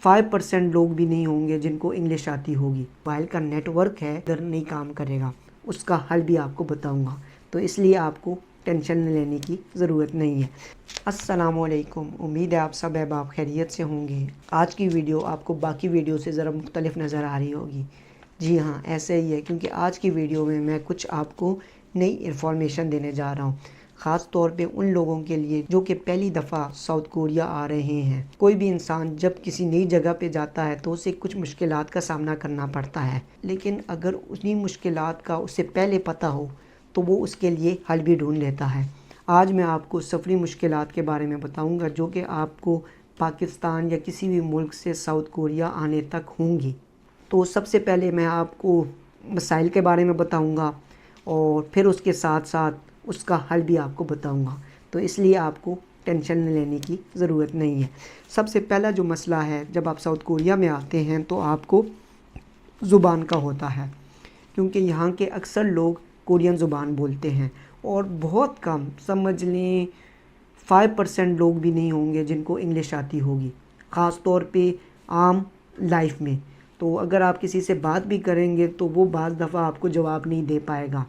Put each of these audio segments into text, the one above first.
5% لوگ بھی نہیں ہوں گے جن کو انگلش آتی ہوگی۔ موبائل کا نیٹ ورک ہے ادھر نہیں کام کرے گا، اس کا حل بھی آپ کو بتاؤں گا، تو اس لیے آپ کو ٹینشن لینے کی ضرورت نہیں ہے۔ السلام علیکم، امید ہے آپ سب احباب خیریت سے ہوں گے۔ آج کی ویڈیو آپ کو باقی ویڈیو سے ذرا مختلف نظر آ رہی ہوگی۔ جی ہاں، ایسے ہی ہے، کیونکہ آج کی ویڈیو میں کچھ آپ کو نئی انفارمیشن دینے جا رہا ہوں، خاص طور پہ ان لوگوں کے لیے جو کہ پہلی دفعہ ساؤتھ کوریا آ رہے ہیں۔ کوئی بھی انسان جب کسی نئی جگہ پہ جاتا ہے تو اسے کچھ مشکلات کا سامنا کرنا پڑتا ہے، لیکن اگر انہی مشکلات کا اسے پہلے پتہ ہو تو وہ اس کے لیے حل بھی ڈھونڈ لیتا ہے۔ آج میں آپ کو سفری مشکلات کے بارے میں بتاؤں گا جو کہ آپ کو پاکستان یا کسی بھی ملک سے ساؤتھ کوریا آنے تک ہوں گی۔ تو سب سے پہلے میں آپ کو مسائل کے بارے میں بتاؤں گا اور پھر اس کے ساتھ ساتھ اس کا حل بھی آپ کو بتاؤں گا، تو اس لیے آپ کو ٹینشن لینے کی ضرورت نہیں ہے۔ سب سے پہلا جو مسئلہ ہے، جب آپ ساؤتھ کوریا میں آتے ہیں تو آپ کو زبان کا ہوتا ہے، کیونکہ یہاں کے اکثر لوگ کورین زبان بولتے ہیں اور بہت کم، سمجھ لیں 5% لوگ بھی نہیں ہوں گے جن کو انگلش آتی ہوگی، خاص طور پہ عام لائف میں۔ تو اگر آپ کسی سے بات بھی کریں گے تو وہ بعض دفعہ آپ کو جواب نہیں دے پائے گا،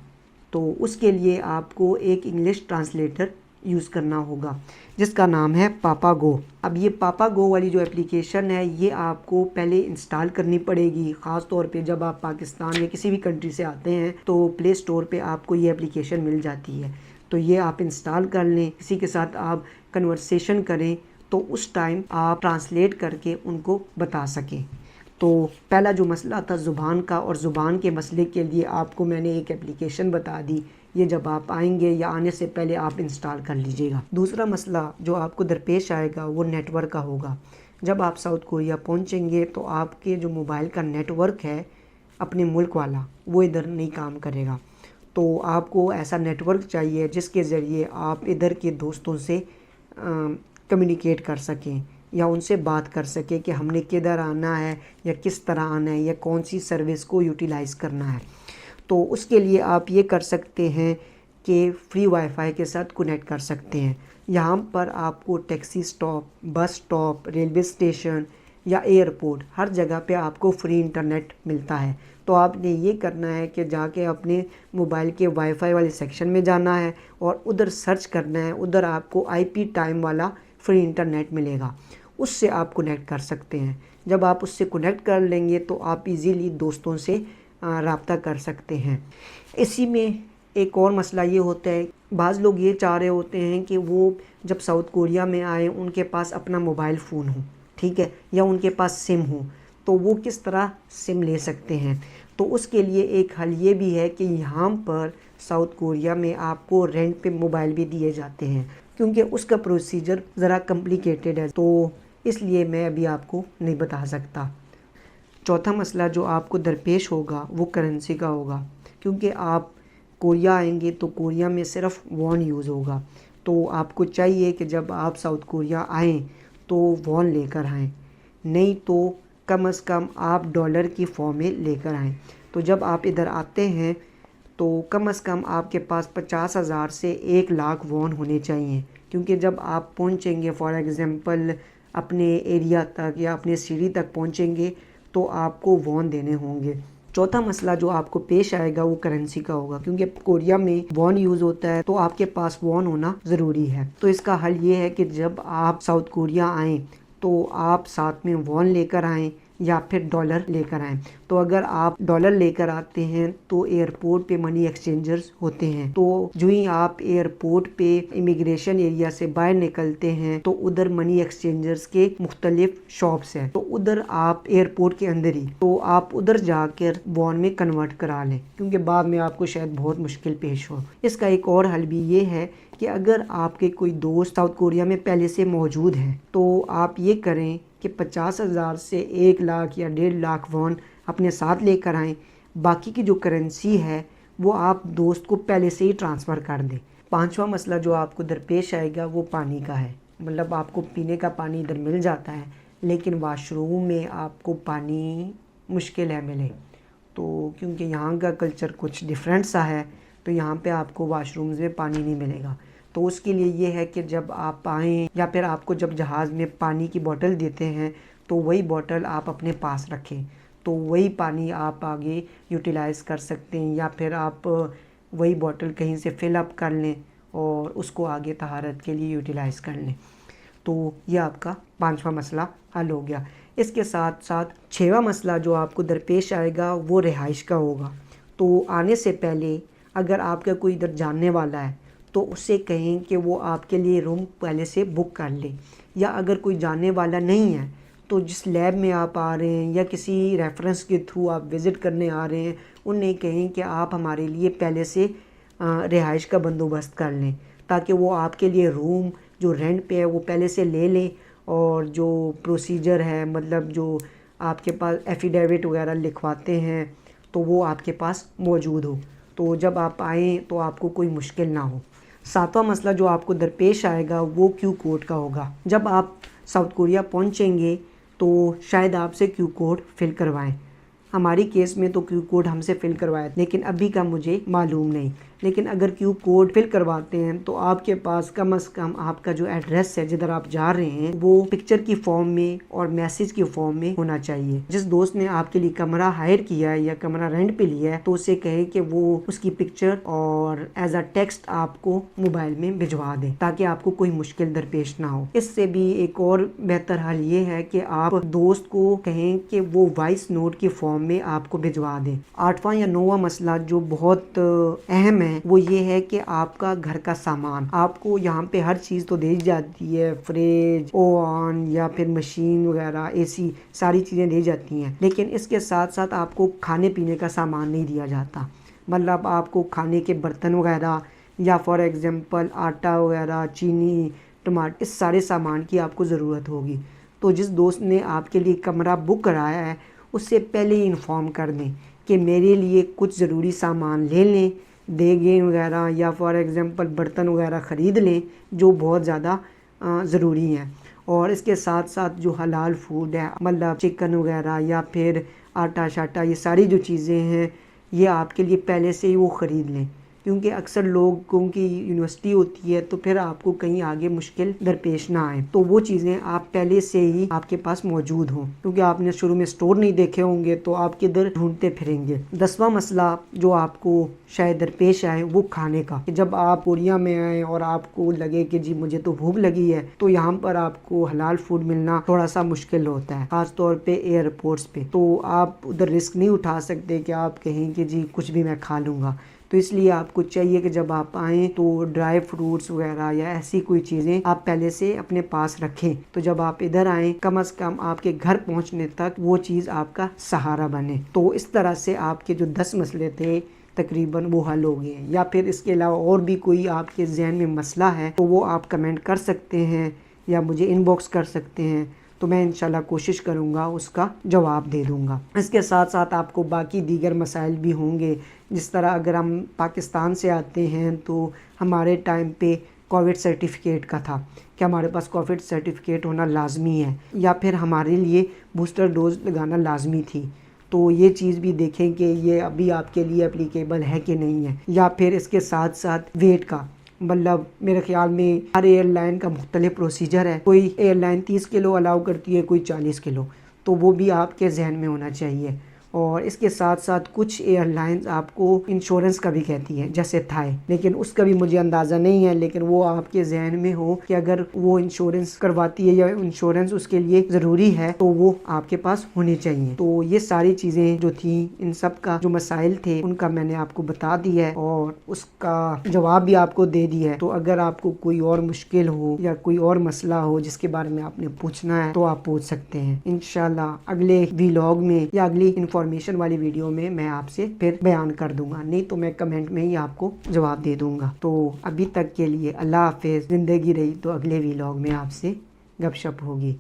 تو اس کے لیے آپ کو ایک انگلش ٹرانسلیٹر یوز کرنا ہوگا جس کا نام ہے پاپا گو۔ اب یہ پاپا گو والی جو اپلیکیشن ہے یہ آپ کو پہلے انسٹال کرنی پڑے گی، خاص طور پہ جب آپ پاکستان یا کسی بھی کنٹری سے آتے ہیں تو پلے اسٹور پہ آپ کو یہ اپلیکیشن مل جاتی ہے، تو یہ آپ انسٹال کر لیں، کسی کے ساتھ آپ کنورسیشن کریں تو اس ٹائم آپ ٹرانسلیٹ کر کے ان کو بتا سکیں۔ تو پہلا جو مسئلہ تھا زبان کا، اور زبان کے مسئلے کے لیے آپ کو میں نے ایک اپلیکیشن بتا دی، یہ جب آپ آئیں گے یا آنے سے پہلے آپ انسٹال کر لیجئے گا۔ دوسرا مسئلہ جو آپ کو درپیش آئے گا وہ نیٹ ورک کا ہوگا۔ جب آپ ساؤتھ کوریا پہنچیں گے تو آپ کے جو موبائل کا نیٹ ورک ہے اپنے ملک والا، وہ ادھر نہیں کام کرے گا، تو آپ کو ایسا نیٹ ورک چاہیے جس کے ذریعے آپ ادھر کے دوستوں سے کمیونیکیٹ کر سکیں یا ان سے بات کر سکیں کہ ہم نے کدھر آنا ہے یا کس طرح آنا ہے یا کون سی سروس کو یوٹیلائز کرنا ہے۔ تو اس کے لیے آپ یہ کر سکتے ہیں کہ فری وائی فائی کے ساتھ کنیکٹ کر سکتے ہیں۔ یہاں پر آپ کو taxi stop, bus stop, railway station یا ایئرپورٹ، ہر جگہ پہ آپ کو فری انٹرنیٹ ملتا ہے۔ تو آپ نے یہ کرنا ہے کہ جا کے اپنے موبائل کے وائی فائی والے سیکشن میں جانا ہے اور ادھر سرچ کرنا ہے، ادھر آپ کو آئی پی ٹائم والا فری انٹرنیٹ ملے گا، اس سے آپ کنیکٹ کر سکتے ہیں۔ جب آپ اس سے کنیکٹ کر لیں گے تو آپ ایزیلی دوستوں سے رابطہ کر سکتے ہیں۔ اسی میں ایک اور مسئلہ یہ ہوتا ہے، بعض لوگ یہ چاہ رہے ہوتے ہیں کہ وہ جب ساؤتھ کوریا میں آئیں ان کے پاس اپنا موبائل فون ہو، ٹھیک ہے، یا ان کے پاس سم ہو، تو وہ کس طرح سم لے سکتے ہیں۔ تو اس کے لیے ایک حل یہ بھی ہے کہ یہاں پر ساؤتھ کوریا میں آپ کو رینٹ پہ موبائل بھی دیے جاتے ہیں، کیونکہ اس کا پروسیجر ذرا کمپلیکیٹڈ ہے، تو اس لیے میں ابھی آپ کو نہیں بتا سکتا۔ چوتھا مسئلہ جو آپ کو درپیش ہوگا وہ کرنسی کا ہوگا، کیونکہ آپ کوریا آئیں گے تو کوریا میں صرف وون یوز ہوگا، تو آپ کو چاہیے کہ جب آپ ساؤتھ کوریا آئیں تو وون لے کر آئیں، نہیں تو کم از کم آپ ڈالر کی فارم میں لے کر آئیں۔ تو جب آپ ادھر آتے ہیں تو کم از کم آپ کے پاس 50,000 سے 1,00,000 وون ہونے چاہیے، کیونکہ جب آپ پہنچیں گے فار ایگزامپل اپنے ایریا تک یا اپنے سٹی تک پہنچیں گے تو آپ کو وون دینے ہوں گے۔ چوتھا مسئلہ جو آپ کو پیش آئے گا وہ کرنسی کا ہوگا، کیونکہ کوریا میں وون یوز ہوتا ہے تو آپ کے پاس وون ہونا ضروری ہے۔ تو اس کا حل یہ ہے کہ جب آپ ساؤتھ کوریا آئیں تو آپ ساتھ میں وون لے کر آئیں یا پھر ڈالر لے کر آئیں۔ تو اگر آپ ڈالر لے کر آتے ہیں تو ایئرپورٹ پہ منی ایکسچینجرز ہوتے ہیں، تو جو ہی آپ ایئرپورٹ پہ امیگریشن ایریا سے باہر نکلتے ہیں تو ادھر منی ایکسچینجرز کے مختلف شاپس ہیں، تو ادھر آپ ایئرپورٹ کے اندر ہی تو آپ ادھر جا کر وون میں کنورٹ کرا لیں، کیونکہ بعد میں آپ کو شاید بہت مشکل پیش ہو۔ اس کا ایک اور حل بھی یہ ہے کہ اگر آپ کے کوئی دوست ساؤتھ کوریا میں پہلے سے موجود ہیں تو آپ یہ کریں کہ 50,000 سے 1,00,000 یا 1,50,000 وون اپنے ساتھ لے کر آئیں، باقی کی جو کرنسی ہے وہ آپ دوست کو پہلے سے ہی ٹرانسفر کر دیں۔ پانچواں مسئلہ جو آپ کو درپیش آئے گا وہ پانی کا ہے، مطلب آپ کو پینے کا پانی ادھر مل جاتا ہے لیکن واش روم میں آپ کو پانی مشکل ہے ملے، تو کیونکہ یہاں کا کلچر کچھ ڈیفرنٹ سا ہے تو یہاں پہ آپ کو واش رومز میں پانی نہیں ملے گا۔ تو اس کے لیے یہ ہے کہ جب آپ آئیں یا پھر آپ کو جب جہاز میں پانی کی بوٹل دیتے ہیں تو وہی بوٹل آپ اپنے پاس رکھیں، تو وہی پانی آپ آگے یوٹیلائز کر سکتے ہیں، یا پھر آپ وہی بوٹل کہیں سے فل اپ کر لیں اور اس کو آگے طہارت کے لیے یوٹیلائز کر لیں۔ تو یہ آپ کا 5واں مسئلہ حل ہو گیا۔ اس کے ساتھ ساتھ 6واں مسئلہ جو آپ کو درپیش آئے گا وہ رہائش کا ہوگا۔ تو آنے سے پہلے اگر آپ کا کوئی ادھر جاننے والا ہے تو اسے کہیں کہ وہ آپ کے لیے روم پہلے سے بک کر لے، یا اگر کوئی جاننے والا نہیں ہے تو جس لیب میں آپ آ رہے ہیں یا کسی ریفرنس کے تھرو آپ وزٹ کرنے آ رہے ہیں انہیں کہیں کہ آپ ہمارے لیے پہلے سے رہائش کا بندوبست کر لیں، تاکہ وہ آپ کے لیے روم جو رینٹ پہ ہے وہ پہلے سے لے لیں، اور جو پروسیجر ہے مطلب جو آپ کے پاس ایفیڈیوٹ وغیرہ لکھواتے ہیں تو وہ آپ کے پاس موجود ہو، تو جب آپ آئیں تو آپ کو کوئی مشکل نہ ہو۔ 7واں مسئلہ جو آپ کو درپیش آئے گا وہ کیو کوڈ کا ہوگا۔ جب آپ ساؤتھ کوریا پہنچیں گے تو شاید آپ سے کیو کوڈ فل کروائیں۔ ہماری کیس میں تو کیو کوڈ ہم سے فل کروایا، لیکن ابھی کا مجھے معلوم نہیں، لیکن اگر کیو کوڈ فل کرواتے ہیں تو آپ کے پاس کم از کم آپ کا جو ایڈریس ہے جدھر آپ جا رہے ہیں وہ پکچر کی فارم میں اور میسج کی فارم میں ہونا چاہیے۔ جس دوست نے آپ کے لیے کمرہ ہائر کیا ہے یا کمرہ رینٹ پہ لیا ہے تو اسے کہے کہ وہ اس کی پکچر اور ایز اے ٹیکسٹ آپ کو موبائل میں بھجوا دیں، تاکہ آپ کو کوئی مشکل درپیش نہ ہو۔ اس سے بھی ایک اور بہتر حل یہ ہے کہ آپ دوست کو کہیں کہ وہ وائس نوٹ کی فارم میں آپ کو بھجوا دیں۔ 8واں یا 9واں مسئلہ جو بہت اہم ہے وہ یہ ہے کہ آپ کا گھر کا سامان، آپ کو یہاں پہ ہر چیز تو دی جاتی ہے، فریج، اوون یا پھر مشین وغیرہ، اے سی، ساری چیزیں دی جاتی ہیں، لیکن اس کے ساتھ ساتھ آپ کو کھانے پینے کا سامان نہیں دیا جاتا۔ مطلب آپ کو کھانے کے برتن وغیرہ یا فار ایگزامپل آٹا وغیرہ، چینی، ٹماٹر، اس سارے سامان کی آپ کو ضرورت ہوگی۔ تو جس دوست نے آپ کے لیے کمرہ بک کرایا ہے اس سے پہلے ہی انفارم کر دیں کہ میرے لیے کچھ ضروری سامان لے لیں، دیگیں وغیرہ یا فار ایگزامپل برتن وغیرہ خرید لیں جو بہت زیادہ ضروری ہیں، اور اس کے ساتھ ساتھ جو حلال فوڈ ہے مطلب چکن وغیرہ یا پھر آٹا شاٹا، یہ ساری جو چیزیں ہیں یہ آپ کے لیے پہلے سے ہی وہ خرید لیں، کیونکہ اکثر لوگوں کی یونیورسٹی ہوتی ہے تو پھر آپ کو کہیں آگے مشکل درپیش نہ آئے، تو وہ چیزیں آپ پہلے سے ہی آپ کے پاس موجود ہوں، کیونکہ آپ نے شروع میں سٹور نہیں دیکھے ہوں گے تو آپ کدھر ڈھونڈتے پھریں گے۔ 10واں مسئلہ جو آپ کو شاید درپیش آئے وہ کھانے کا، کہ جب آپ کوریا میں آئیں اور آپ کو لگے کہ جی مجھے تو بھوک لگی ہے تو یہاں پر آپ کو حلال فوڈ ملنا تھوڑا سا مشکل ہوتا ہے، خاص طور پہ ایئرپورٹس پہ، تو آپ ادھر رسک نہیں اٹھا سکتے کہ آپ کہیں کہ جی کچھ بھی میں کھا لوں گا، تو اس لیے آپ کو چاہیے کہ جب آپ آئیں تو ڈرائی فروٹس وغیرہ یا ایسی کوئی چیزیں آپ پہلے سے اپنے پاس رکھیں، تو جب آپ ادھر آئیں کم از کم آپ کے گھر پہنچنے تک وہ چیز آپ کا سہارا بنے۔ تو اس طرح سے آپ کے جو 10 مسئلے تھے تقریباً وہ حل ہو گئے ہیں، یا پھر اس کے علاوہ اور بھی کوئی آپ کے ذہن میں مسئلہ ہے تو وہ آپ کمنٹ کر سکتے ہیں یا مجھے ان باکس کر سکتے ہیں، تو میں انشاءاللہ کوشش کروں گا اس کا جواب دے دوں گا۔ اس کے ساتھ ساتھ آپ کو باقی دیگر مسائل بھی ہوں گے، جس طرح اگر ہم پاکستان سے آتے ہیں تو ہمارے ٹائم پہ کووڈ سرٹیفکیٹ کا تھا کہ ہمارے پاس کووڈ سرٹیفکیٹ ہونا لازمی ہے، یا پھر ہمارے لیے بوسٹر ڈوز لگانا لازمی تھی، تو یہ چیز بھی دیکھیں کہ یہ ابھی آپ کے لیے اپلیکیبل ہے کہ نہیں ہے، یا پھر اس کے ساتھ ساتھ ویٹ کا، مطلب میرے خیال میں ہر ایئر لائن کا مختلف پروسیجر ہے، کوئی ایئر لائن 30 کلو الاؤ کرتی ہے، کوئی 40 کلو، تو وہ بھی آپ کے ذہن میں ہونا چاہیے۔ اور اس کے ساتھ ساتھ کچھ ایئر لائنز آپ کو انشورنس کا بھی کہتی ہیں جیسے تھائی، لیکن اس کا بھی مجھے اندازہ نہیں ہے، لیکن وہ آپ کے ذہن میں ہو کہ اگر وہ انشورنس کرواتی ہے یا انشورنس اس کے لیے ضروری ہے تو وہ آپ کے پاس ہونی چاہیے۔ تو یہ ساری چیزیں جو تھیں، ان سب کا جو مسائل تھے ان کا میں نے آپ کو بتا دیا ہے اور اس کا جواب بھی آپ کو دے دیا ہے، تو اگر آپ کو کوئی اور مشکل ہو یا کوئی اور مسئلہ ہو جس کے بارے میں آپ نے پوچھنا ہے تو آپ پوچھ سکتے ہیں۔ انشاءاللہ اگلے ویلاگ میں یا اگلی انفارمیشن والی ویڈیو میں آپ سے پھر بیان کر دوں گا، نہیں تو میں کمنٹ میں ہی آپ کو جواب دے دوں گا۔ تو ابھی تک کے لیے اللہ حافظ، زندگی رہی تو اگلے ویلاگ میں آپ سے گپ شپ ہوگی۔